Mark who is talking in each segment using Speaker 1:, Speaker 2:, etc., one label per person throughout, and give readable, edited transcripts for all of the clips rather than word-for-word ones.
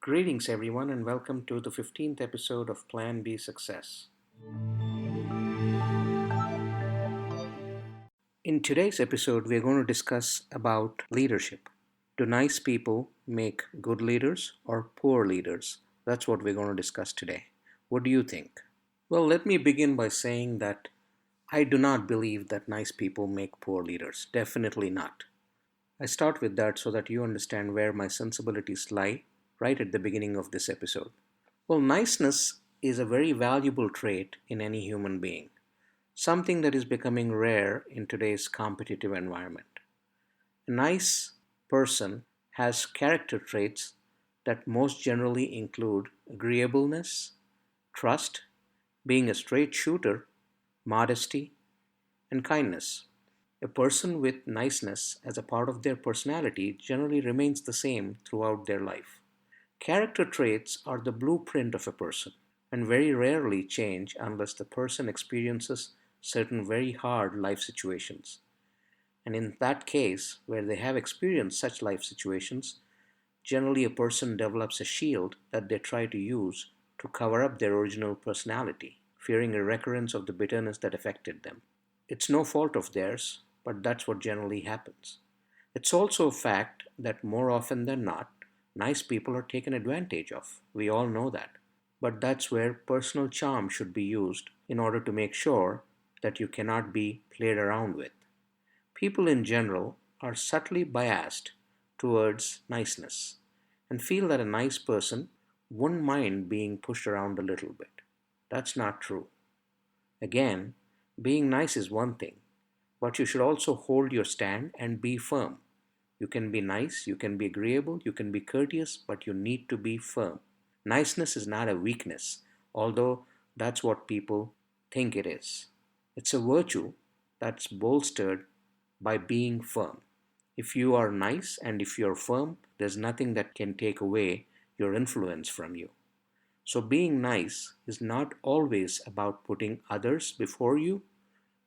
Speaker 1: Greetings, everyone, and welcome to the 15th episode of Plan B Success. In today's episode, we're going to discuss about leadership. Do nice people make good leaders or poor leaders? That's what we're going to discuss today. What do you think? Well, let me begin by saying that I do not believe that nice people make poor leaders. Definitely not. I start with that so that you understand where my sensibilities lie right at the beginning of this episode. Well, niceness is a very valuable trait in any human being, something that is becoming rare in today's competitive environment. A nice person has character traits that most generally include agreeableness, trust, being a straight shooter, modesty, and kindness. A person with niceness as a part of their personality generally remains the same throughout their life. Character traits are the blueprint of a person and very rarely change unless the person experiences certain very hard life situations. And in that case, where they have experienced such life situations, generally a person develops a shield that they try to use to cover up their original personality, fearing a recurrence of the bitterness that affected them. It's no fault of theirs, but that's what generally happens. It's also a fact that more often than not, nice people are taken advantage of. We all know that. But that's where personal charm should be used in order to make sure that you cannot be played around with. People in general are subtly biased towards niceness and feel that a nice person wouldn't mind being pushed around a little bit. That's not true. Again, being nice is one thing, but you should also hold your stand and be firm. You can be nice, you can be agreeable, you can be courteous, but you need to be firm. Niceness is not a weakness, although that's what people think it is. It's a virtue that's bolstered by being firm. If you are nice and if you're firm, there's nothing that can take away your influence from you. So, being nice is not always about putting others before you,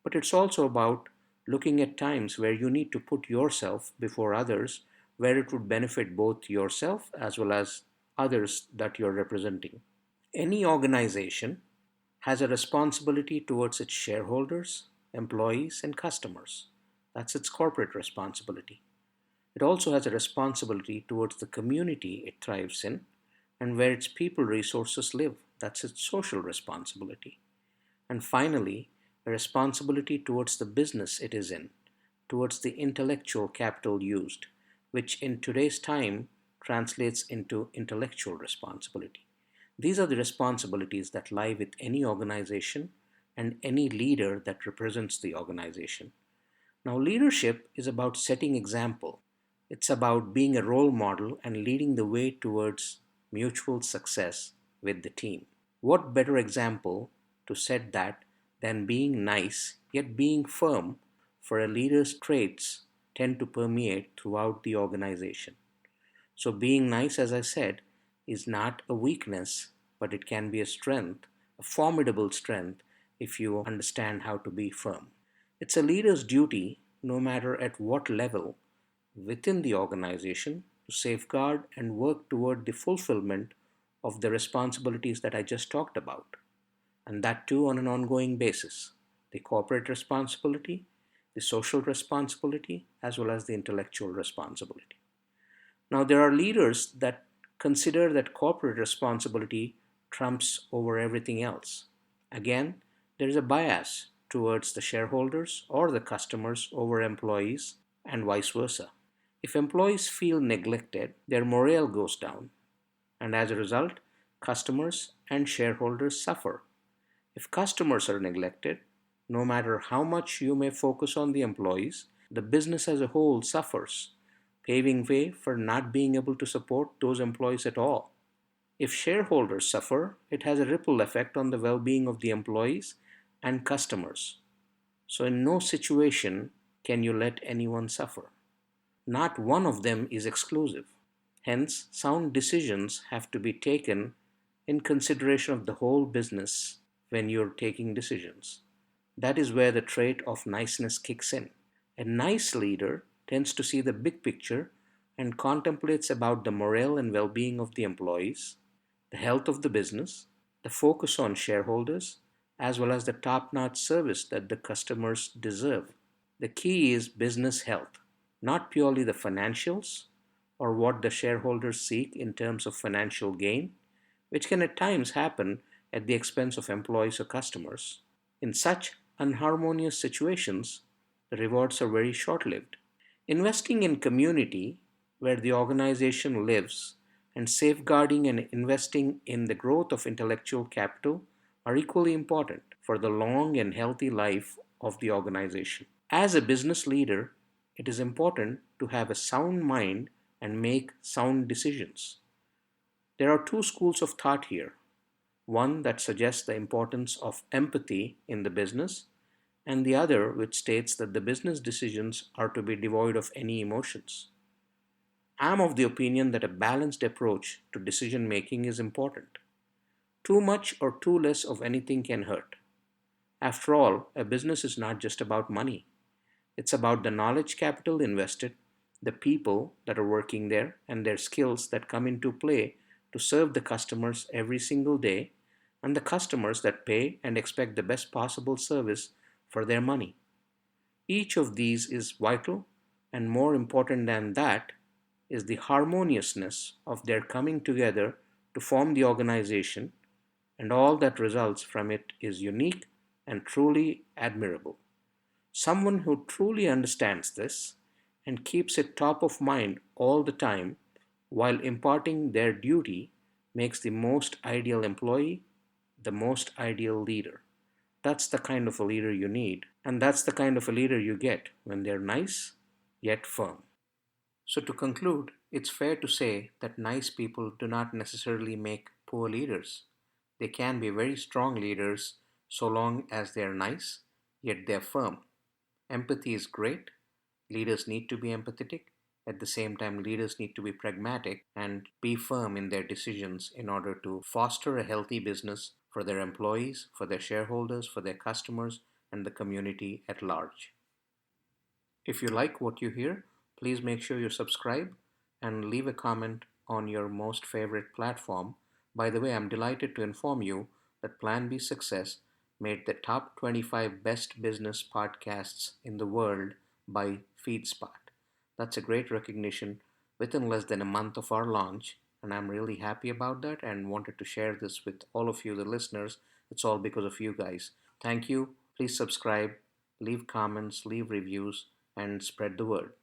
Speaker 1: but it's also about looking at times where you need to put yourself before others, where it would benefit both yourself as well as others that you're representing. Any organization has a responsibility towards its shareholders, employees, and customers. That's its corporate responsibility. It also has a responsibility towards the community it thrives in and where its people resources live. That's its social responsibility. And finally, a responsibility towards the business it is in, towards the intellectual capital used, which in today's time translates into intellectual responsibility. These are the responsibilities that lie with any organization and any leader that represents the organization. Now, leadership is about setting example. It's about being a role model and leading the way towards mutual success with the team. What better example to set that than being nice yet being firm, for a leader's traits tend to permeate throughout the organization. So, being nice, as I said, is not a weakness, but it can be a strength, a formidable strength, if you understand how to be firm. It's a leader's duty, no matter at what level within the organization, to safeguard and work toward the fulfillment of the responsibilities that I just talked about, and that too on an ongoing basis: the corporate responsibility, the social responsibility, as well as the intellectual responsibility. Now, there are leaders that consider that corporate responsibility trumps over everything else. Again, there is a bias towards the shareholders or the customers over employees, and vice versa. If employees feel neglected, their morale goes down, and as a result, customers and shareholders suffer. If customers are neglected, no matter how much you may focus on the employees, the business as a whole suffers, paving way for not being able to support those employees at all. If shareholders suffer, it has a ripple effect on the well being of the employees and customers. So, in no situation can you let anyone suffer. Not one of them is exclusive. Hence, sound decisions have to be taken in consideration of the whole business when you're taking decisions. That is where the trait of niceness kicks in. A nice leader tends to see the big picture and contemplates about the morale and well-being of the employees, the health of the business, the focus on shareholders, as well as the top-notch service that the customers deserve. The key is business health, not purely the financials or what the shareholders seek in terms of financial gain, which can at times happen at the expense of employees or customers. In such unharmonious situations, the rewards are very short lived. Investing in community where the organization lives and safeguarding and investing in the growth of intellectual capital are equally important for the long and healthy life of the organization. As a business leader, it is important to have a sound mind and make sound decisions. There are two schools of thought here, one that suggests the importance of empathy in the business, and the other which states that the business decisions are to be devoid of any emotions. I am of the opinion that a balanced approach to decision making is important. Too much or too less of anything can hurt. After all, a business is not just about money. It's about the knowledge capital invested, the people that are working there, and their skills that come into play to serve the customers every single day, and the customers that pay and expect the best possible service for their money. Each of these is vital, and more important than that is the harmoniousness of their coming together to form the organization, and all that results from it is unique and truly admirable. Someone who truly understands this and keeps it top of mind all the time while imparting their duty makes the most ideal employee, the most ideal leader. That's the kind of a leader you need, and that's the kind of a leader you get when they're nice yet firm. So, to conclude, it's fair to say that nice people do not necessarily make poor leaders. They can be very strong leaders so long as they're nice, yet they're firm. Empathy is great. Leaders need to be empathetic. At the same time, leaders need to be pragmatic and be firm in their decisions in order to foster a healthy business for their employees, for their shareholders, for their customers, and the community at large. If you like what you hear, please make sure you subscribe and leave a comment on your most favorite platform. By the way, I'm delighted to inform you that Plan B Success made the top 25 best business podcasts in the world by FeedSpot. That's a great recognition within less than a month of our launch, and I'm really happy about that and wanted to share this with all of you, the listeners. It's all because of you guys. Thank you. Please subscribe, leave comments, leave reviews, and spread the word.